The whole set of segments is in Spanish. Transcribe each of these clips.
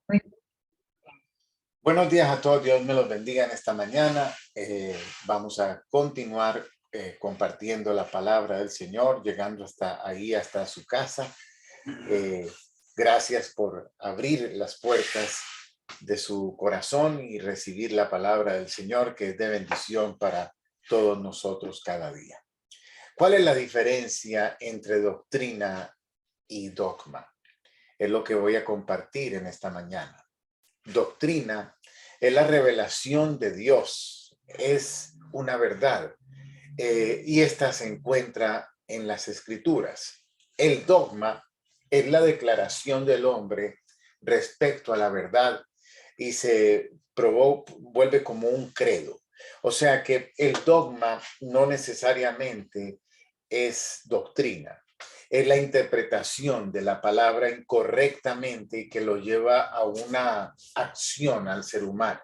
Muy Buenos días a todos, Dios me los bendiga en esta mañana. Vamos a continuar compartiendo la palabra del Señor, llegando hasta ahí, hasta su casa. Eh, Gracias por abrir las puertas de su corazón y recibir la palabra del Señor, que es de bendición para todos nosotros cada día. ¿Cuál es la diferencia entre doctrina y dogma? Es lo que voy a compartir en esta mañana. Doctrina es la revelación de Dios, es una verdad, y esta se encuentra en las Escrituras. El dogma es la declaración del hombre respecto a la verdad y vuelve como un credo. O sea que el dogma no necesariamente es doctrina, es la interpretación de la palabra incorrectamente y que lo lleva a una acción al ser humano.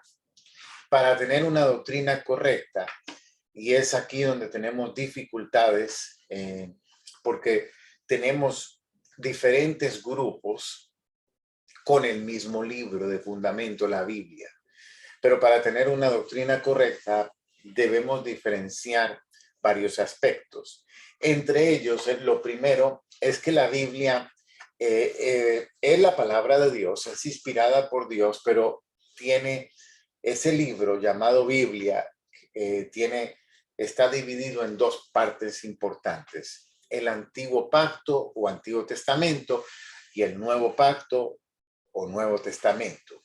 Para tener una doctrina correcta, y es aquí donde tenemos dificultades, porque tenemos diferentes grupos con el mismo libro de fundamento, la Biblia. Pero para tener una doctrina correcta debemos diferenciar varios aspectos. Entre ellos, lo primero es que la Biblia es la palabra de Dios, es inspirada por Dios, pero tiene ese libro llamado Biblia, está dividido en dos partes importantes: el Antiguo Pacto o Antiguo Testamento y el Nuevo Pacto o Nuevo Testamento.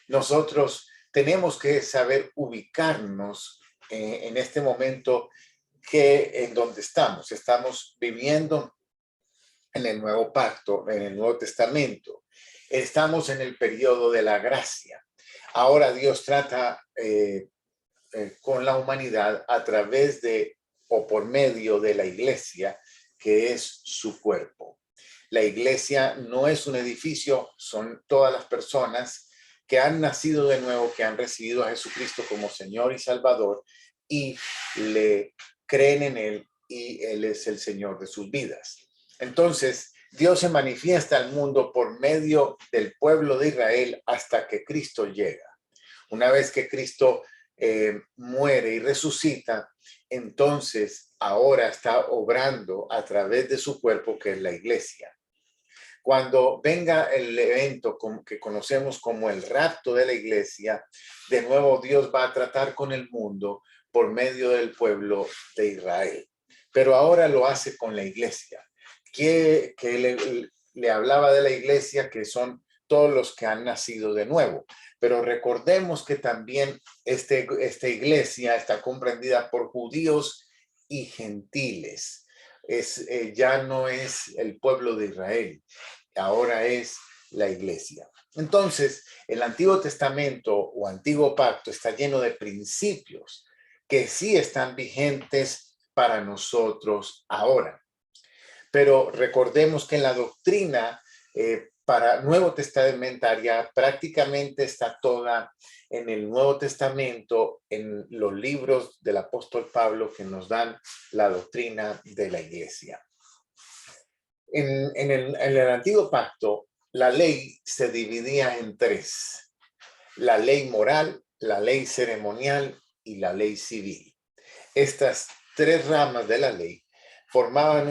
Nosotros tenemos que saber ubicarnos en este momento en donde estamos. Estamos viviendo en el Nuevo Pacto, en el Nuevo Testamento. Estamos en el periodo de la gracia. Ahora Dios trata con la humanidad a través de o por medio de la iglesia, que es su cuerpo. La iglesia no es un edificio, son todas las personas que han nacido de nuevo, que han recibido a Jesucristo como Señor y Salvador y le creen en Él, y Él es el Señor de sus vidas. Entonces, Dios se manifiesta al mundo por medio del pueblo de Israel hasta que Cristo llega. Una vez que Cristo muere y resucita, entonces ahora está obrando a través de su cuerpo, que es la iglesia. Cuando venga el evento que conocemos como el rapto de la iglesia, de nuevo Dios va a tratar con el mundo por medio del pueblo de Israel. Pero ahora lo hace con la iglesia, que le hablaba de la iglesia, que son todos los que han nacido de nuevo. Pero recordemos que también esta iglesia está comprendida por judíos y gentiles. Ya no es el pueblo de Israel, ahora es la iglesia. Entonces, el Antiguo Testamento o Antiguo Pacto está lleno de principios que sí están vigentes para nosotros ahora. Pero recordemos que en la doctrina para Nuevo Testamentaria prácticamente está toda en el Nuevo Testamento, en los libros del apóstol Pablo, que nos dan la doctrina de la iglesia. En el Antiguo Pacto, la ley se dividía en tres: la ley moral, la ley ceremonial y la ley civil. Estas tres ramas de la ley formaban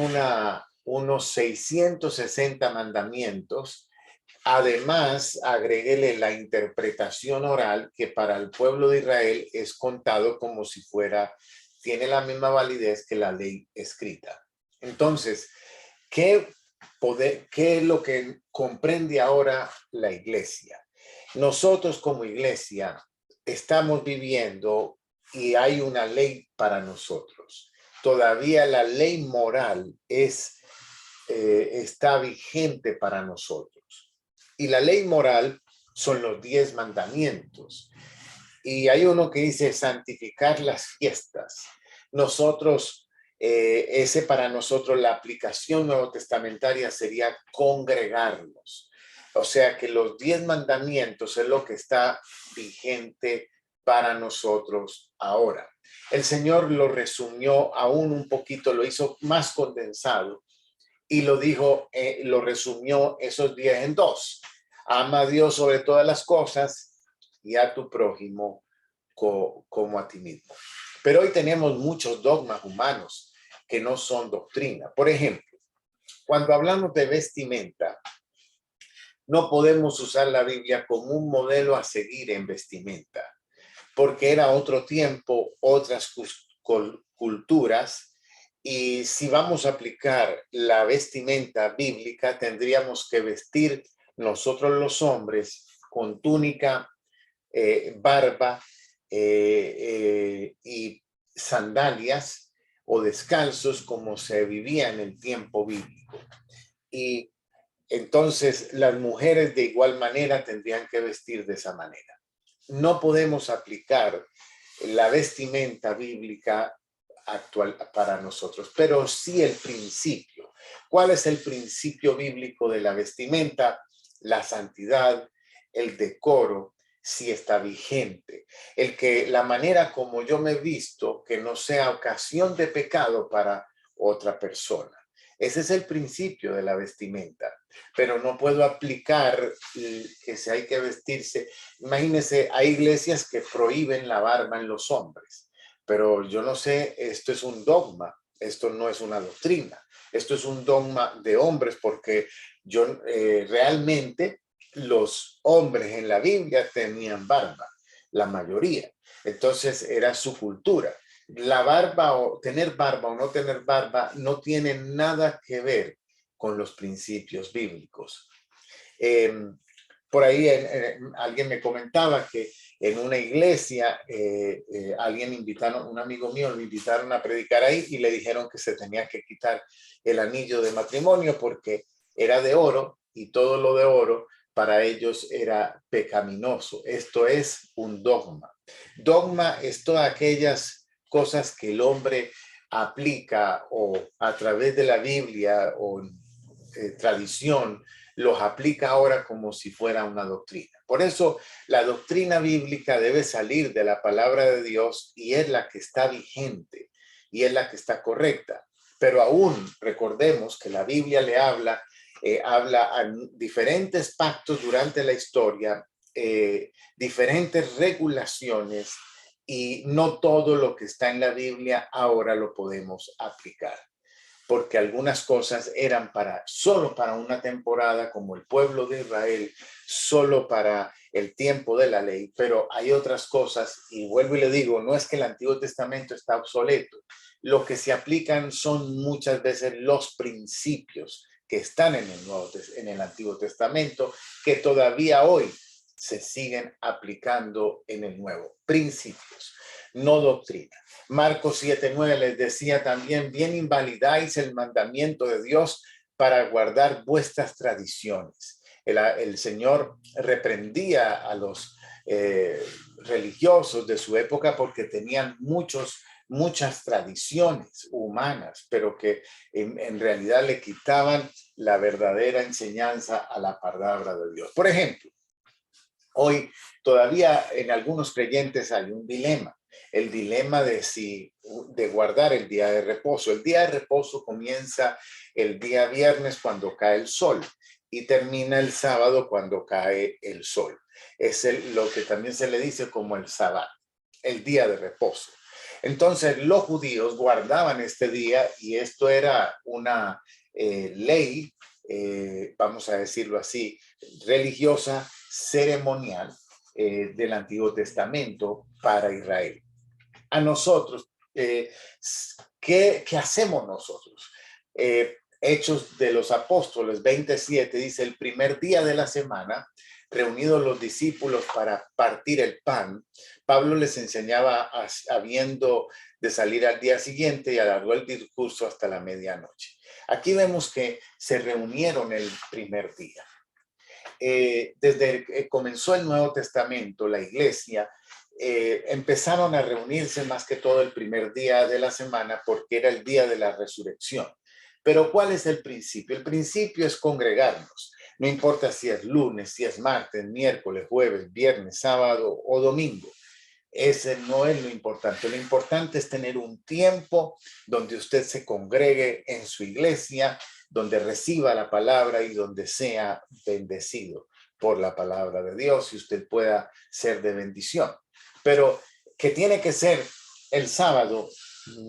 unos 660 mandamientos. Además, agréguele la interpretación oral, que para el pueblo de Israel es contado como si tiene la misma validez que la ley escrita. Entonces, ¿qué es lo que comprende ahora la iglesia? Nosotros como iglesia estamos viviendo y hay una ley para nosotros. Todavía la ley moral está vigente para nosotros. Y la ley moral son los 10 mandamientos. Y hay uno que dice santificar las fiestas. Para nosotros la aplicación nuevo testamentaria sería congregarnos. O sea que los 10 mandamientos es lo que está vigente para nosotros ahora. El Señor lo resumió aún un poquito, lo hizo más condensado y lo resumió esos 10 en dos. Ama a Dios sobre todas las cosas y a tu prójimo como a ti mismo. Pero hoy tenemos muchos dogmas humanos que no son doctrina. Por ejemplo, cuando hablamos de vestimenta, no podemos usar la Biblia como un modelo a seguir en vestimenta, porque era otro tiempo, otras culturas, y si vamos a aplicar la vestimenta bíblica, tendríamos que vestir nosotros los hombres con túnica, barba y sandalias o descalzos como se vivía en el tiempo bíblico. Y entonces las mujeres de igual manera tendrían que vestir de esa manera. No podemos aplicar la vestimenta bíblica actual para nosotros, pero sí el principio. ¿Cuál es el principio bíblico de la vestimenta? La santidad, el decoro, si está vigente. La manera como yo me he visto, que no sea ocasión de pecado para otra persona. Ese es el principio de la vestimenta, pero no puedo aplicar que si hay que vestirse. Imagínense, hay iglesias que prohíben la barba en los hombres, pero yo no sé, esto es un dogma, esto no es una doctrina, esto es un dogma de hombres porque realmente los hombres en la Biblia tenían barba, la mayoría, entonces era su cultura. La barba o tener barba o no tener barba no tiene nada que ver con los principios bíblicos. Por ahí alguien me comentaba que en una iglesia un amigo mío lo invitaron a predicar ahí y le dijeron que se tenía que quitar el anillo de matrimonio porque era de oro y todo lo de oro para ellos era pecaminoso. Esto es un dogma. Dogma es todas aquellas cosas que el hombre aplica o a través de la Biblia o tradición los aplica ahora como si fuera una doctrina. Por eso la doctrina bíblica debe salir de la palabra de Dios y es la que está vigente y es la que está correcta. Pero aún recordemos que la Biblia le habla a diferentes pactos durante la historia, diferentes regulaciones y no todo lo que está en la Biblia ahora lo podemos aplicar, porque algunas cosas eran solo para una temporada, como el pueblo de Israel, solo para el tiempo de la ley, pero hay otras cosas, y vuelvo y le digo, no es que el Antiguo Testamento está obsoleto, lo que se aplican son muchas veces los principios que están en el Antiguo Testamento, que todavía hoy se siguen aplicando en el Nuevo. Principios, no doctrina. Marcos 7:9 les decía también, bien invalidáis el mandamiento de Dios para guardar vuestras tradiciones. El Señor reprendía a los religiosos de su época porque tenían muchas tradiciones humanas, pero que en realidad le quitaban la verdadera enseñanza a la palabra de Dios. Por ejemplo, hoy todavía en algunos creyentes hay un dilema, el dilema de guardar el día de reposo. El día de reposo comienza el día viernes cuando cae el sol y termina el sábado cuando cae el sol. Es lo que también se le dice como el sabbat, el día de reposo. Entonces los judíos guardaban este día y esto era una ley, vamos a decirlo así, religiosa, ceremonial del Antiguo Testamento para Israel. A nosotros, ¿qué hacemos nosotros? Hechos de los Apóstoles 27 dice, el primer día de la semana, reunidos los discípulos para partir el pan, Pablo les enseñaba habiendo de salir al día siguiente y alargó el discurso hasta la medianoche. Aquí vemos que se reunieron el primer día. Desde que comenzó el Nuevo Testamento, la iglesia, empezaron a reunirse más que todo el primer día de la semana porque era el día de la resurrección. Pero ¿cuál es el principio? El principio es congregarnos. No importa si es lunes, si es martes, miércoles, jueves, viernes, sábado o domingo. Ese no es lo importante. Lo importante es tener un tiempo donde usted se congregue en su iglesia, donde reciba la palabra y donde sea bendecido. por la palabra de Dios y usted pueda ser de bendición. Pero que tiene que ser el sábado,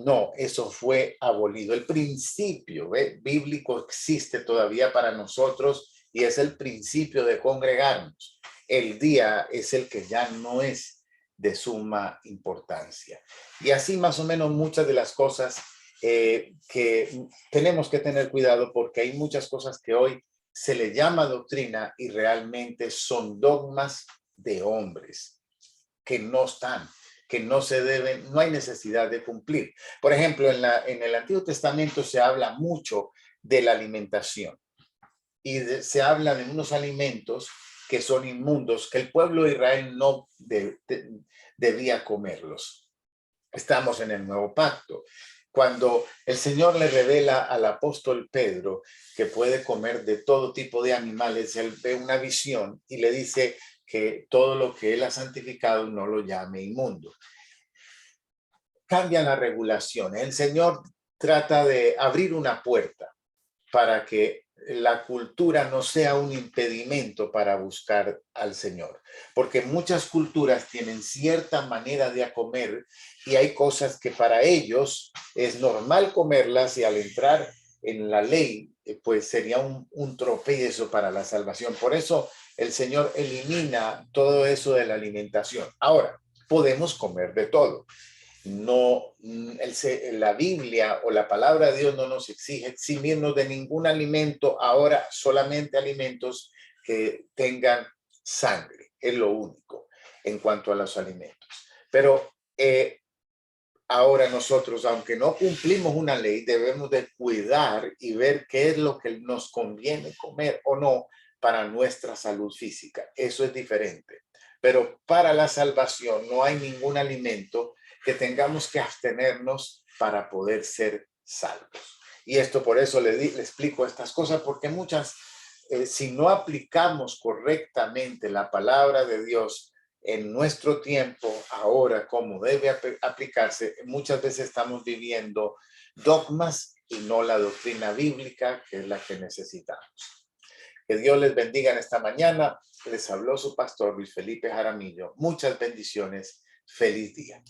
no, eso fue abolido. El principio bíblico existe todavía para nosotros y es el principio de congregarnos. El día es el que ya no es de suma importancia. Y así más o menos muchas de las cosas que tenemos que tener cuidado, porque hay muchas cosas que hoy se le llama doctrina y realmente son dogmas de hombres que no están, que no se deben, no hay necesidad de cumplir. Por ejemplo, en el Antiguo Testamento se habla mucho de la alimentación y se habla de unos alimentos que son inmundos, que el pueblo de Israel no debía comerlos. Estamos en el nuevo pacto. Cuando el Señor le revela al apóstol Pedro que puede comer de todo tipo de animales, él ve una visión y le dice que todo lo que él ha santificado no lo llame inmundo. Cambian las regulaciones. El Señor trata de abrir una puerta para que la cultura no sea un impedimento para buscar al Señor, porque muchas culturas tienen cierta manera de comer y hay cosas que para ellos es normal comerlas y al entrar en la ley, pues sería un tropiezo para la salvación. Por eso el Señor elimina todo eso de la alimentación. Ahora, podemos comer de todo. No, la Biblia o la palabra de Dios no nos exige eximirnos de ningún alimento, ahora solamente alimentos que tengan sangre, es lo único en cuanto a los alimentos. Pero ahora nosotros, aunque no cumplimos una ley, debemos de cuidar y ver qué es lo que nos conviene comer o no para nuestra salud física. Eso es diferente. Pero para la salvación no hay ningún alimento que tengamos que abstenernos para poder ser salvos. Y esto por eso le explico estas cosas, porque muchas, si no aplicamos correctamente la palabra de Dios en nuestro tiempo, ahora como debe aplicarse, muchas veces estamos viviendo dogmas y no la doctrina bíblica, que es la que necesitamos. Que Dios les bendiga en esta mañana. Les habló su pastor Luis Felipe Jaramillo. Muchas bendiciones. Feliz día.